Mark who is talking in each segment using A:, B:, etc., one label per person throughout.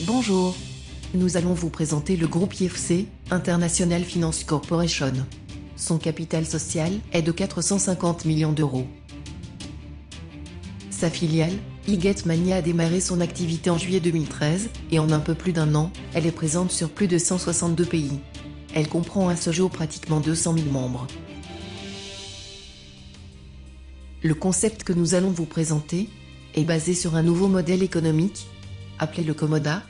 A: Bonjour. Nous allons vous présenter le groupe IFC, International Finance Corporation. Son capital social est de 450 millions d'euros. Sa filiale, iGetMania, a démarré son activité en juillet 2013 et en un peu plus d'un an, elle est présente sur plus de 162 pays. Elle comprend à ce jour pratiquement 200 000 membres. Le concept que nous allons vous présenter est basé sur un nouveau modèle économique, appelé le Commoda,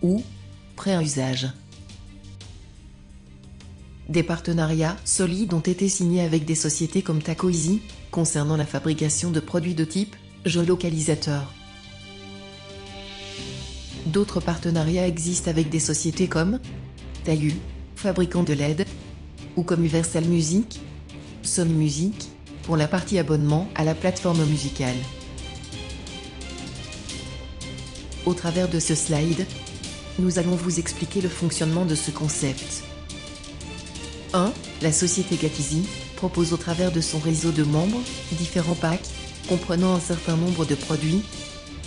A: ou prêt à usage. Des partenariats solides ont été signés avec des sociétés comme Tacoeasy, concernant la fabrication de produits de type géolocalisateur. D'autres partenariats existent avec des sociétés comme Talu, fabricant de LED, ou comme Universal Music, Sony Music, pour la partie abonnement à la plateforme musicale. Au travers de ce slide, nous allons vous expliquer le fonctionnement de ce concept. 1. La société Gateasy propose au travers de son réseau de membres différents packs comprenant un certain nombre de produits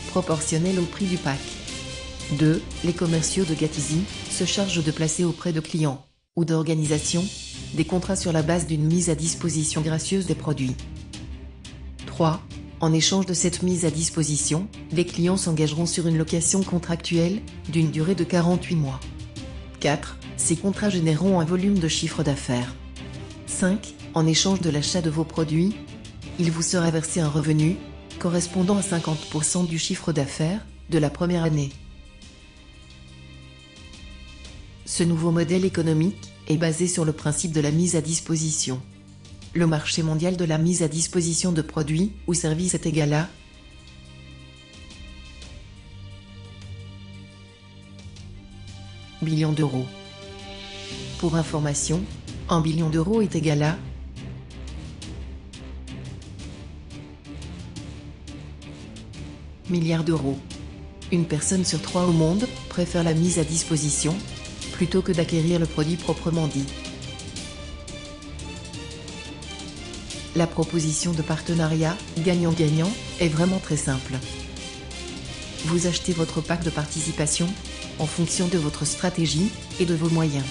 A: proportionnels au prix du pack. 2. Les commerciaux de Gateasy se chargent de placer auprès de clients ou d'organisations des contrats sur la base d'une mise à disposition gracieuse des produits. 3. En échange de cette mise à disposition, les clients s'engageront sur une location contractuelle d'une durée de 48 mois. 4. Ces contrats généreront un volume de chiffre d'affaires. 5. En échange de l'achat de vos produits, il vous sera versé un revenu correspondant à 50% du chiffre d'affaires de la première année. Ce nouveau modèle économique est basé sur le principe de la mise à disposition. Le marché mondial de la mise à disposition de produits ou services est égal à billions d'euros. Pour information, 1 billion d'euros est égal à milliards d'euros. Une personne sur 3 au monde préfère la mise à disposition plutôt que d'acquérir le produit proprement dit. La proposition de partenariat gagnant-gagnant est vraiment très simple. Vous achetez votre pack de participation en fonction de votre stratégie et de vos moyens.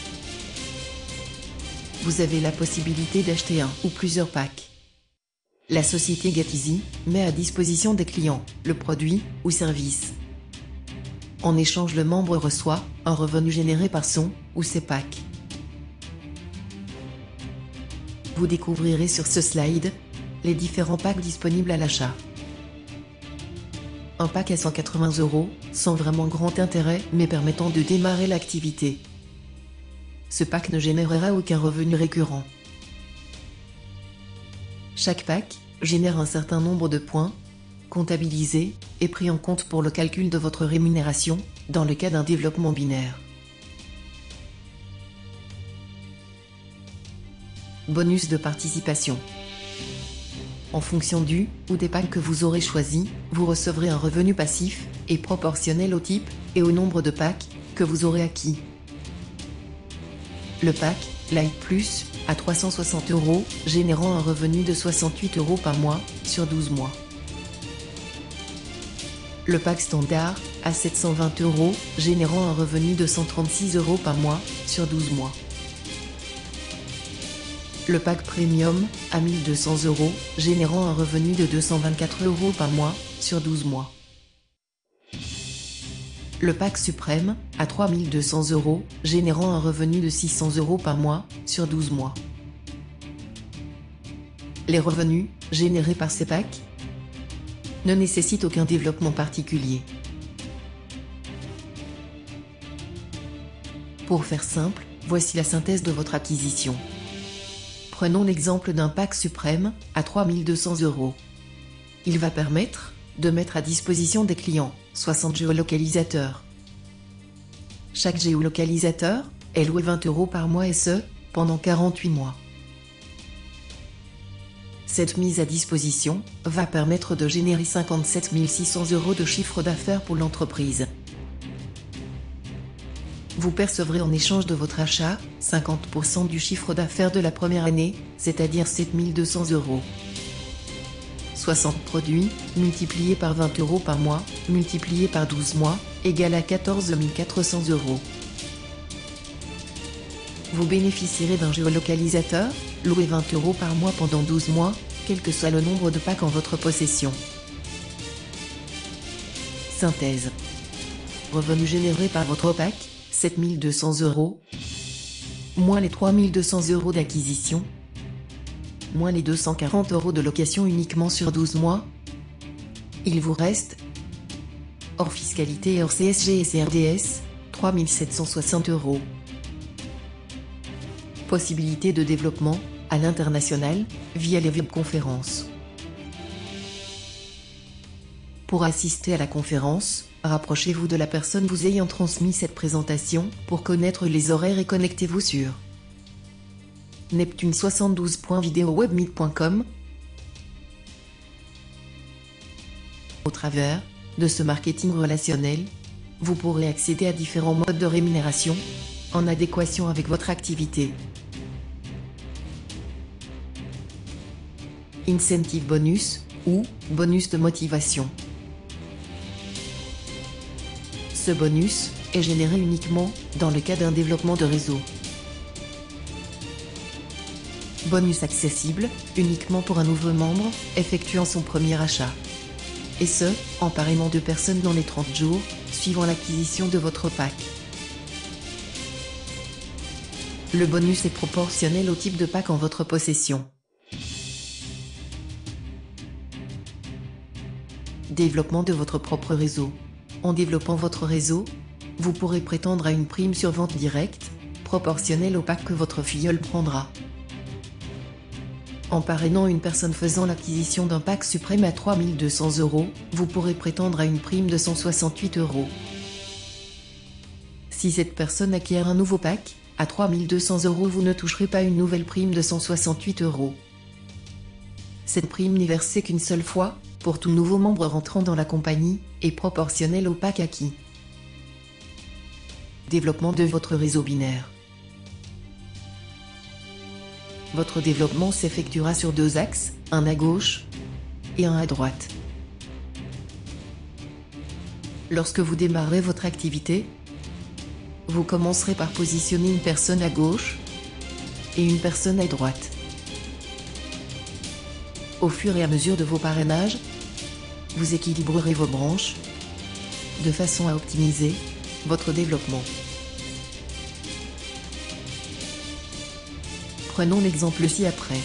A: Vous avez la possibilité d'acheter un ou plusieurs packs. La société Gateasy met à disposition des clients le produit ou service. En échange, le membre reçoit un revenu généré par son ou ses packs. Vous découvrirez sur ce slide les différents packs disponibles à l'achat. Un pack à 180 €, sans vraiment grand intérêt mais permettant de démarrer l'activité. Ce pack ne générera aucun revenu récurrent. Chaque pack génère un certain nombre de points, comptabilisés et pris en compte pour le calcul de votre rémunération dans le cas d'un développement binaire. Bonus de participation. En fonction du ou des packs que vous aurez choisis, vous recevrez un revenu passif et proportionnel au type et au nombre de packs que vous aurez acquis. Le pack Light Plus à 360 € générant un revenu de 68 € par mois sur 12 mois. Le pack Standard à 720 € générant un revenu de 136 € par mois sur 12 mois. Le pack Premium à 1200 € générant un revenu de 224 € par mois sur 12 mois. Le pack Suprême à 3200 € générant un revenu de 600 € par mois sur 12 mois. Les revenus générés par ces packs ne nécessitent aucun développement particulier. Pour faire simple, voici la synthèse de votre acquisition. Prenons l'exemple d'un pack suprême à 3200 €. Il va permettre de mettre à disposition des clients 60 géolocalisateurs. Chaque géolocalisateur est loué 20 € par mois et ce, pendant 48 mois. Cette mise à disposition va permettre de générer 57 600 € de chiffre d'affaires pour l'entreprise. Vous percevrez en échange de votre achat 50% du chiffre d'affaires de la première année, c'est-à-dire 7 200 €. 60 produits, multiplié par 20 € par mois, multiplié par 12 mois, égale à 14 400 €. Vous bénéficierez d'un géolocalisateur, loué 20 € par mois pendant 12 mois, quel que soit le nombre de packs en votre possession. Synthèse. Revenus générés par votre pack, 7 200 €, moins les 3 200 € d'acquisition, moins les 240 € de location uniquement sur 12 mois. Il vous reste, hors fiscalité et hors CSG et CRDS, 3 760 €. Possibilité de développement, à l'international, via les webconférences. Pour assister à la conférence, rapprochez-vous de la personne vous ayant transmis cette présentation pour connaître les horaires et connectez-vous sur neptune72.videowebmeet.com. Au travers de ce marketing relationnel, vous pourrez accéder à différents modes de rémunération en adéquation avec votre activité. Incentive bonus ou bonus de motivation. Ce bonus est généré uniquement dans le cas d'un développement de réseau. Bonus accessible uniquement pour un nouveau membre effectuant son premier achat. Et ce, en parrainant 2 personnes dans les 30 jours suivant l'acquisition de votre pack. Le bonus est proportionnel au type de pack en votre possession. Développement de votre propre réseau. En développant votre réseau, vous pourrez prétendre à une prime sur vente directe, proportionnelle au pack que votre filleul prendra. En parrainant une personne faisant l'acquisition d'un pack suprême à 3 200 €, vous pourrez prétendre à une prime de 168 €. Si cette personne acquiert un nouveau pack, à 3 200 €, vous ne toucherez pas une nouvelle prime de 168 €. Cette prime n'est versée qu'une seule fois, pour tout nouveau membre rentrant dans la compagnie, et proportionnelle au pack acquis. Développement de votre réseau binaire. Votre développement s'effectuera sur 2 axes, un à gauche et un à droite. Lorsque vous démarrez votre activité, vous commencerez par positionner une personne à gauche et une personne à droite. Au fur et à mesure de vos parrainages, vous équilibrerez vos branches de façon à optimiser votre développement. Prenons l'exemple ci-après.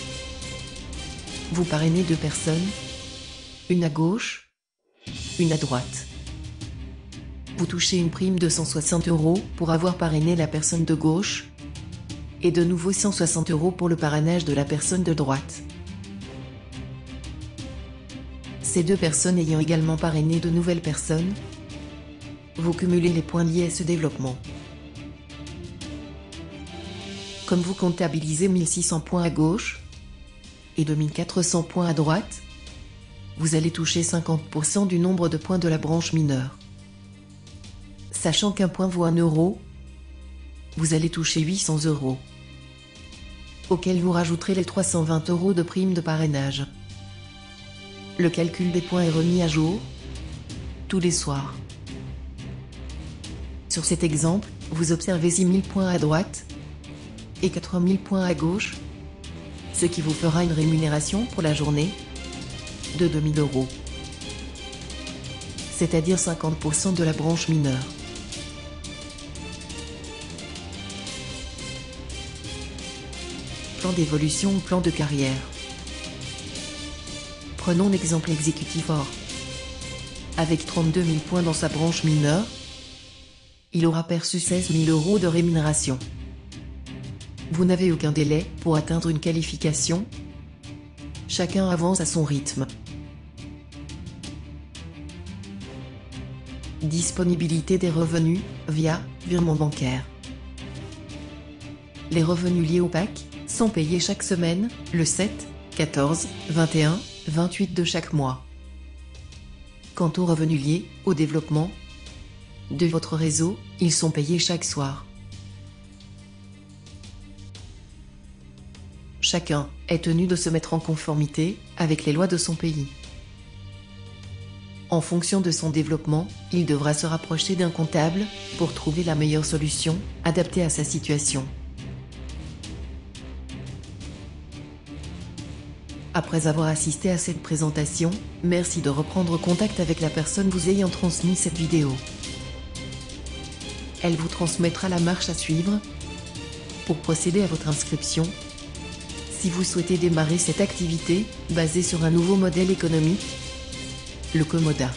A: Vous parrainez 2 personnes, une à gauche, une à droite. Vous touchez une prime de 160 € pour avoir parrainé la personne de gauche et de nouveau 160 € pour le parrainage de la personne de droite. Ces 2 personnes ayant également parrainé de nouvelles personnes, vous cumulez les points liés à ce développement. Comme vous comptabilisez 1600 points à gauche et 2400 points à droite, vous allez toucher 50% du nombre de points de la branche mineure. Sachant qu'un point vaut 1 €, vous allez toucher 800 €, auquel vous rajouterez les 320 € de prime de parrainage. Le calcul des points est remis à jour tous les soirs. Sur cet exemple, vous observez 6000 points à droite et 4000 points à gauche, ce qui vous fera une rémunération pour la journée de 2000 €, c'est-à-dire 50% de la branche mineure. Plan d'évolution ou plan de carrière. Prenons l'exemple exécutif or. Avec 32 000 points dans sa branche mineure, il aura perçu 16 000 € de rémunération. Vous n'avez aucun délai pour atteindre une qualification. Chacun avance à son rythme. Disponibilité des revenus via virement bancaire. Les revenus liés au pack sont payés chaque semaine, le 7, 14, 21, 28 de chaque mois. Quant aux revenus liés au développement de votre réseau, ils sont payés chaque soir. Chacun est tenu de se mettre en conformité avec les lois de son pays. En fonction de son développement, il devra se rapprocher d'un comptable pour trouver la meilleure solution adaptée à sa situation. Après avoir assisté à cette présentation, merci de reprendre contact avec la personne vous ayant transmis cette vidéo. Elle vous transmettra la marche à suivre pour procéder à votre inscription. Si vous souhaitez démarrer cette activité basée sur un nouveau modèle économique, le Comoda.